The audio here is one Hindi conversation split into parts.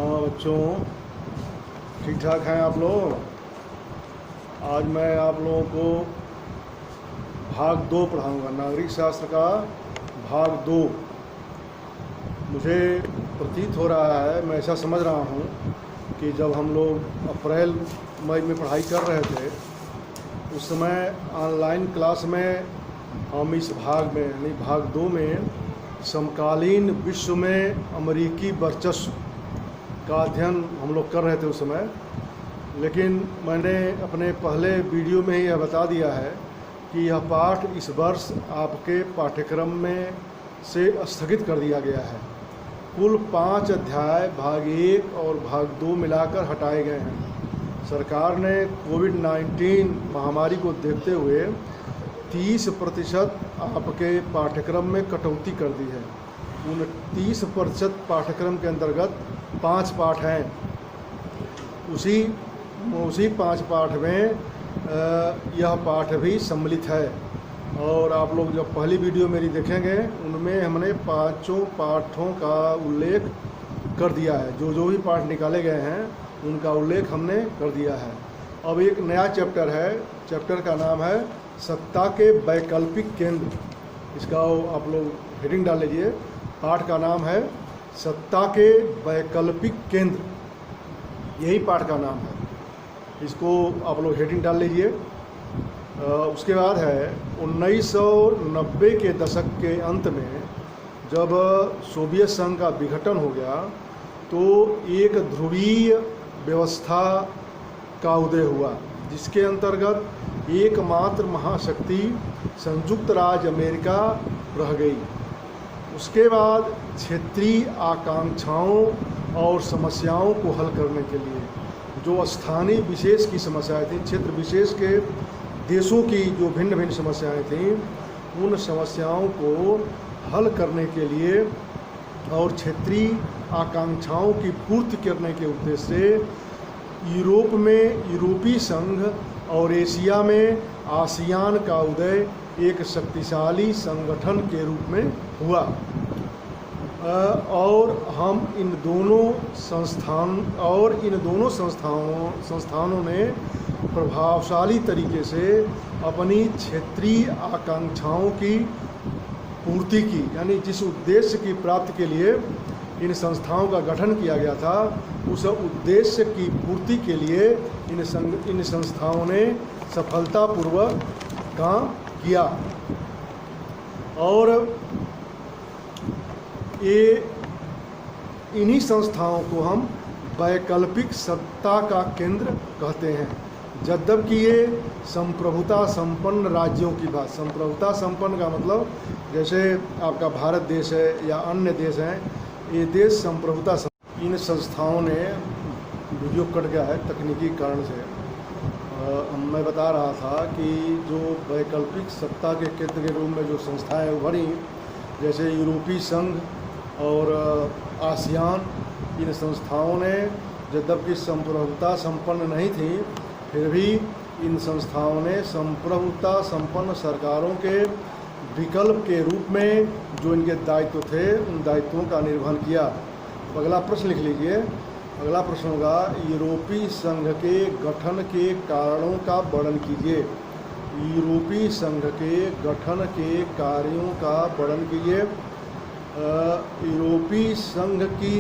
हाँ बच्चों, ठीक ठाक हैं आप लोग। आज मैं आप लोगों को भाग 2 पढ़ाऊंगा, नागरिक शास्त्र का भाग 2। मुझे प्रतीत हो रहा है, मैं ऐसा समझ रहा हूँ कि जब हम लोग अप्रैल मई में पढ़ाई कर रहे थे उस समय ऑनलाइन क्लास में हम इस भाग में यानी भाग 2 में समकालीन विश्व में अमेरिकी वर्चस्व का अध्ययन हम लोग कर रहे थे उस समय। लेकिन मैंने अपने पहले वीडियो में ही यह बता दिया है कि यह पाठ इस वर्ष आपके पाठ्यक्रम में से स्थगित कर दिया गया है। कुल 5 अध्याय भाग 1 और भाग 2 मिलाकर हटाए गए हैं। सरकार ने कोविड-19 महामारी को देखते हुए 30% आपके पाठ्यक्रम में कटौती कर दी है। उन 30% पाठ्यक्रम के अंतर्गत 5 पाठ हैं। उसी 5 पाठ में यह पाठ भी सम्मिलित है। और आप लोग जब पहली वीडियो मेरी देखेंगे उनमें हमने 5 पाठों का उल्लेख कर दिया है। जो भी पाठ निकाले गए हैं उनका उल्लेख हमने कर दिया है। अब एक नया चैप्टर है, चैप्टर का नाम है सत्ता के वैकल्पिक केंद्र। इसका आप लोग हेडिंग डाल लीजिए। पाठ का नाम है सत्ता के वैकल्पिक केंद्र, यही पाठ का नाम है। इसको आप लोग हेडिंग डाल लीजिए। उसके बाद है 1990 के दशक के अंत में जब सोवियत संघ का विघटन हो गया तो एक ध्रुवीय व्यवस्था का उदय हुआ, जिसके अंतर्गत एकमात्र महाशक्ति संयुक्त राज्य अमेरिका रह गई। उसके बाद क्षेत्रीय आकांक्षाओं और समस्याओं को हल करने के लिए जो स्थानीय विशेष की समस्याएं थीं, क्षेत्र विशेष के देशों की जो भिन्न भिन्न समस्याएं थीं, उन समस्याओं को हल करने के लिए और क्षेत्रीय आकांक्षाओं की पूर्ति करने के उद्देश्य से यूरोप में यूरोपीय संघ और एशिया में आसियान का उदय एक शक्तिशाली संगठन के रूप में हुआ। और हम इन दोनों संस्थानों ने प्रभावशाली तरीके से अपनी क्षेत्रीय आकांक्षाओं की पूर्ति की, यानी जिस उद्देश्य की प्राप्ति के लिए इन संस्थाओं का गठन किया गया था उस उद्देश्य की पूर्ति के लिए इन संस्थाओं ने सफलतापूर्वक काम किया। और ये इन्हीं संस्थाओं को हम वैकल्पिक सत्ता का केंद्र कहते हैं। जबकि ये संप्रभुता संपन्न राज्यों की बात, संप्रभुता संपन्न का मतलब जैसे आपका भारत देश है या अन्य देश हैं, ये देश संप्रभुता इन संस्थाओं ने वीडियो कट गया है तकनीकी कारण से। मैं बता रहा था कि जो वैकल्पिक सत्ता के केंद्र के रूप में जो संस्थाएं उभरी, जैसे यूरोपीय संघ और आसियान, इन संस्थाओं ने यद्यपि संप्रभुता संपन्न नहीं थी, फिर भी इन संस्थाओं ने संप्रभुता संपन्न सरकारों के विकल्प के रूप में जो इनके दायित्व थे उन दायित्वों का निर्वहन किया। अगला प्रश्न लिख लीजिए। अगला प्रश्न होगा यूरोपीय संघ के गठन के कारणों का वर्णन कीजिए। यूरोपीय संघ के गठन के कार्यों का वर्णन कीजिए। यूरोपीय संघ के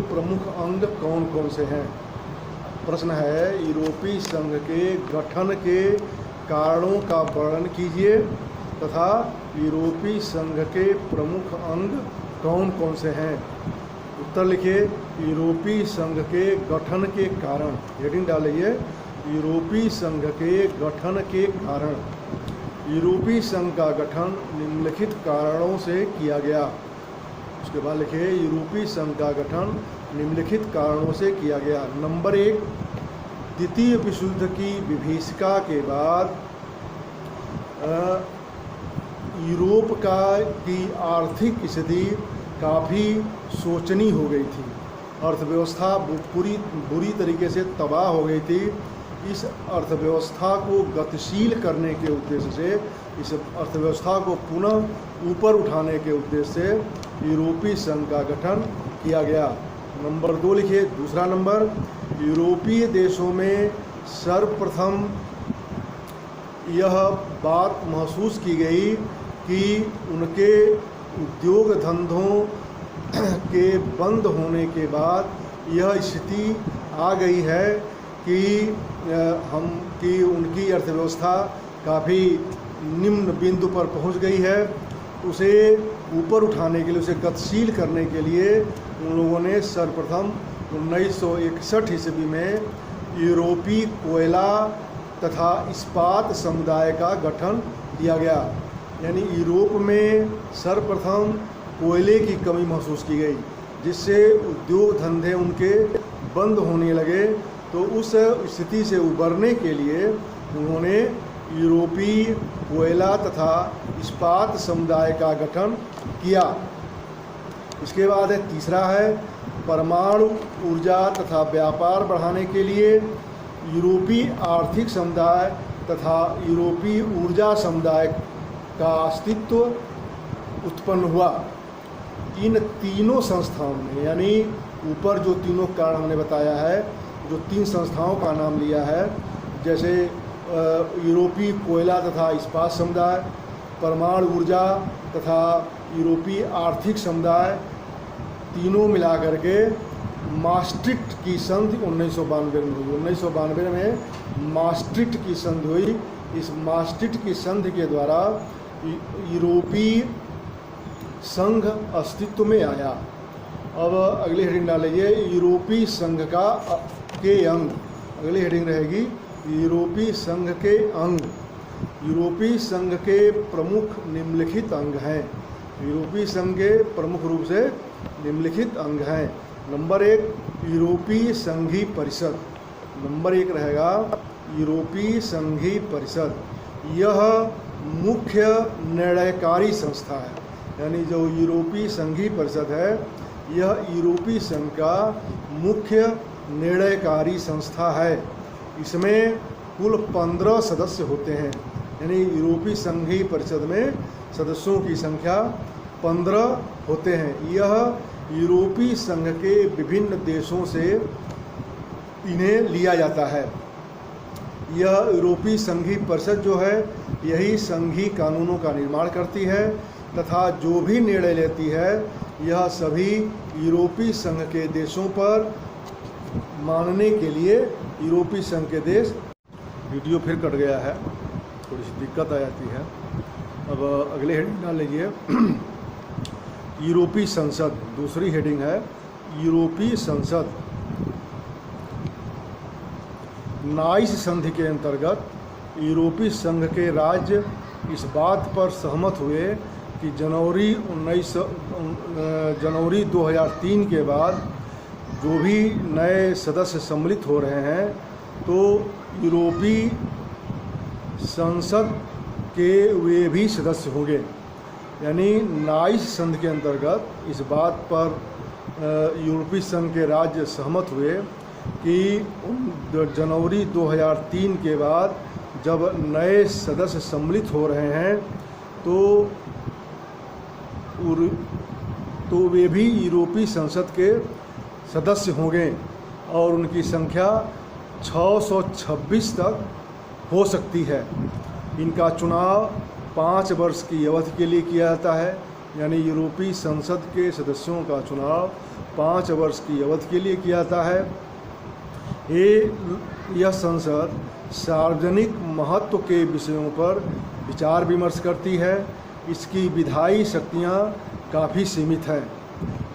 प्रमुख अंग कौन कौन से हैं? प्रश्न है यूरोपीय संघ के गठन के कारणों का वर्णन कीजिए तथा यूरोपीय संघ के प्रमुख अंग कौन कौन से हैं। उत्तर लिखिए। यूरोपीय संघ के गठन के कारण, हेडिंग डालिए, यूरोपीय संघ के गठन के कारण। यूरोपीय संघ का गठन निम्नलिखित कारणों से किया गया। उसके बाद लिखिए यूरोपीय संघ का गठन निम्नलिखित कारणों से किया गया। नंबर 1, द्वितीय विश्व युद्ध की विभीषिका के बाद यूरोप की आर्थिक स्थिति काफ़ी शोचनीय हो गई थी। अर्थव्यवस्था बुरी तरीके से तबाह हो गई थी। इस अर्थव्यवस्था को गतिशील करने के उद्देश्य से, इस अर्थव्यवस्था को पुनः ऊपर उठाने के उद्देश्य से यूरोपीय संघ का गठन किया गया। नंबर 2 लिखिए। दूसरा नंबर, यूरोपीय देशों में सर्वप्रथम यह बात महसूस की गई कि उनके उद्योग धंधों के बंद होने के बाद यह स्थिति आ गई है कि उनकी अर्थव्यवस्था काफ़ी निम्न बिंदु पर पहुंच गई है। उसे ऊपर उठाने के लिए, उसे गतिशील करने के लिए उन लोगों ने सर्वप्रथम 1961 ईस्वी में यूरोपीय कोयला तथा इस्पात समुदाय का गठन किया गया। यानी यूरोप में सर्वप्रथम कोयले की कमी महसूस की गई, जिससे उद्योग धंधे उनके बंद होने लगे। तो उस स्थिति से उबरने के लिए उन्होंने यूरोपीय कोयला तथा इस्पात समुदाय का गठन किया। इसके बाद तीसरा है, परमाणु ऊर्जा तथा व्यापार बढ़ाने के लिए यूरोपीय आर्थिक समुदाय तथा यूरोपीय ऊर्जा समुदाय का अस्तित्व उत्पन्न हुआ। इन तीनों संस्थाओं ने, यानी ऊपर जो तीनों कारण हमने बताया है, जो 3 संस्थाओं का नाम लिया है, जैसे यूरोपीय कोयला तथा इस्पात समुदाय, परमाणु ऊर्जा तथा यूरोपीय आर्थिक समुदाय, तीनों मिला करके मास्ट्रिक्ट की संधि 1992 में हुई। 1992 में मास्ट्रिक्ट की संधि हुई। इस मास्ट्रिक्ट की संधि के द्वारा यूरोपीय संघ अस्तित्व में आया। अब अगली हेडिंग डाल लीजिए, यूरोपीय संघ के अंग। अगली हेडिंग रहेगी यूरोपीय संघ के अंग। यूरोपीय संघ के प्रमुख निम्नलिखित अंग हैं। यूरोपीय संघ के प्रमुख रूप से निम्नलिखित अंग हैं। नंबर 1, यूरोपीय संघीय परिषद। नंबर 1 रहेगा यूरोपीय संघीय परिषद। यह मुख्य निर्णयकारी संस्था है। यानी जो यूरोपीय संघीय परिषद है, यह यूरोपीय संघ का मुख्य निर्णयकारी संस्था है। इसमें कुल 15 सदस्य होते हैं। यानी यूरोपीय संघीय परिषद में सदस्यों की संख्या 15 होते हैं। यह यूरोपीय संघ के विभिन्न देशों से इन्हें लिया जाता है। यह यूरोपीय संघीय परिषद जो है, यही संघीय कानूनों का निर्माण करती है तथा जो भी निर्णय लेती है, यह सभी यूरोपीय संघ के देशों पर मानने के लिए यूरोपीय संघ के देश। वीडियो फिर कट गया है, थोड़ी सी दिक्कत आ जाती है। अब अगले हेडिंग डाल लीजिए, यूरोपीय संसद। दूसरी हेडिंग है यूरोपीय संसद। नाइस संधि के अंतर्गत यूरोपीय संघ के राज्य इस बात पर सहमत हुए कि जनवरी 2003 के बाद जो भी नए सदस्य सम्मिलित हो रहे हैं, तो यूरोपीय संसद के वे भी सदस्य होंगे। यानी नाइस संधि के अंतर्गत इस बात पर यूरोपीय संघ के राज्य सहमत हुए कि जनवरी 2003 के बाद जब नए सदस्य सम्मिलित हो रहे हैं, तो वे भी यूरोपीय संसद के सदस्य होंगे और उनकी संख्या 626 तक हो सकती है। इनका चुनाव 5 वर्ष की अवधि के लिए किया जाता है। यानी यूरोपीय संसद के सदस्यों का चुनाव 5 वर्ष की अवधि के लिए किया जाता है। यह संसद सार्वजनिक महत्व के विषयों पर विचार विमर्श करती है। इसकी विधायी शक्तियाँ काफ़ी सीमित हैं।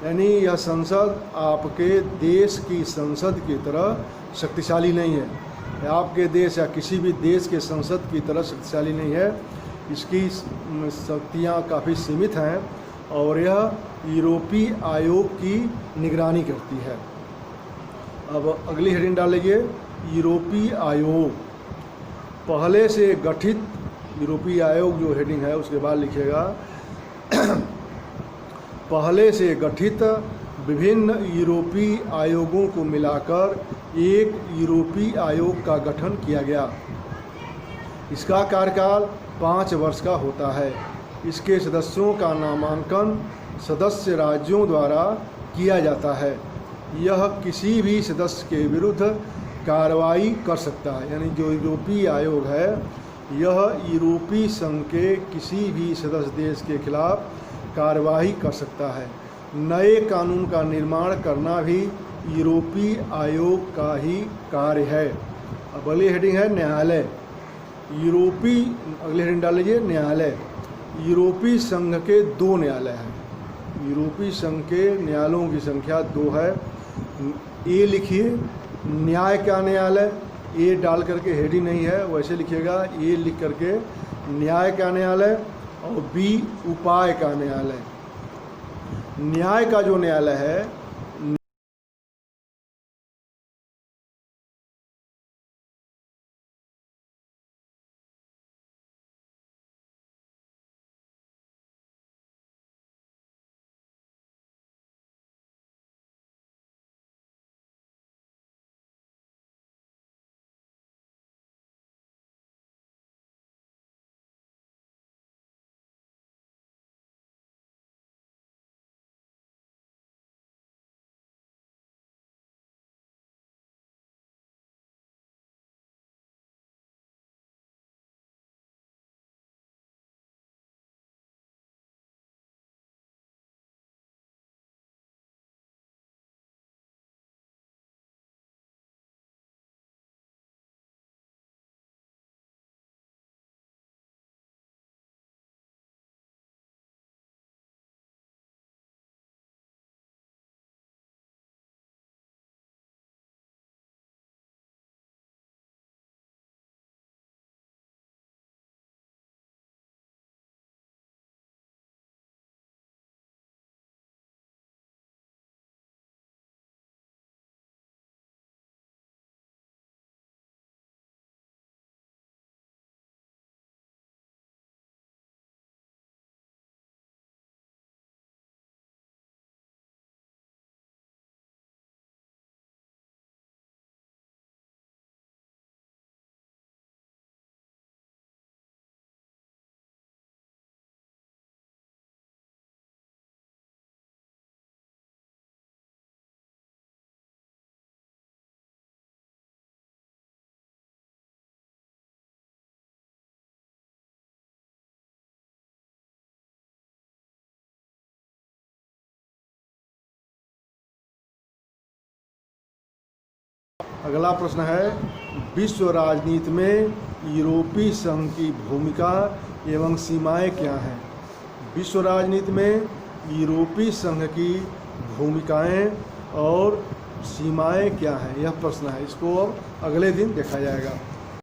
यानी यह संसद आपके देश की संसद की तरह शक्तिशाली नहीं है। आपके देश या किसी भी देश के संसद की तरह शक्तिशाली नहीं है। इसकी शक्तियाँ काफ़ी सीमित हैं और यह यूरोपीय आयोग की निगरानी करती है। अब अगली हेडिंग डाल लीजिए, यूरोपीय आयोग। पहले से गठित यूरोपीय आयोग जो हेडिंग है उसके बाद लिखिएगा पहले से गठित विभिन्न यूरोपीय आयोगों को मिलाकर एक यूरोपीय आयोग का गठन किया गया। इसका कार्यकाल 5 वर्ष का होता है। इसके सदस्यों का नामांकन सदस्य राज्यों द्वारा किया जाता है। यह किसी भी सदस्य के विरुद्ध कार्रवाई कर सकता है। यानी जो यूरोपीय आयोग है, यह यूरोपीय संघ के किसी भी सदस्य देश के खिलाफ कार्रवाई कर सकता है। नए कानून का निर्माण करना भी यूरोपीय आयोग का ही कार्य है। अब अगली हेडिंग है न्यायालय। यूरोपीय, अगली हेडिंग डाल लीजिए न्यायालय। यूरोपीय संघ के 2 न्यायालय हैं। यूरोपीय संघ के न्यायालयों की संख्या 2 है। ए लिखिए न्याय का न्यायालय, ए डाल करके हेडिंग नहीं है, वैसे लिखिएगा ए लिख करके न्याय का न्यायालय, और बी उपाय का न्यायालय। न्याय का जो न्यायालय है, अगला प्रश्न है विश्व राजनीति में यूरोपीय संघ की भूमिका एवं सीमाएं क्या हैं। विश्व राजनीति में यूरोपीय संघ की भूमिकाएं और सीमाएं क्या हैं, यह प्रश्न है। इसको अब अगले दिन देखा जाएगा।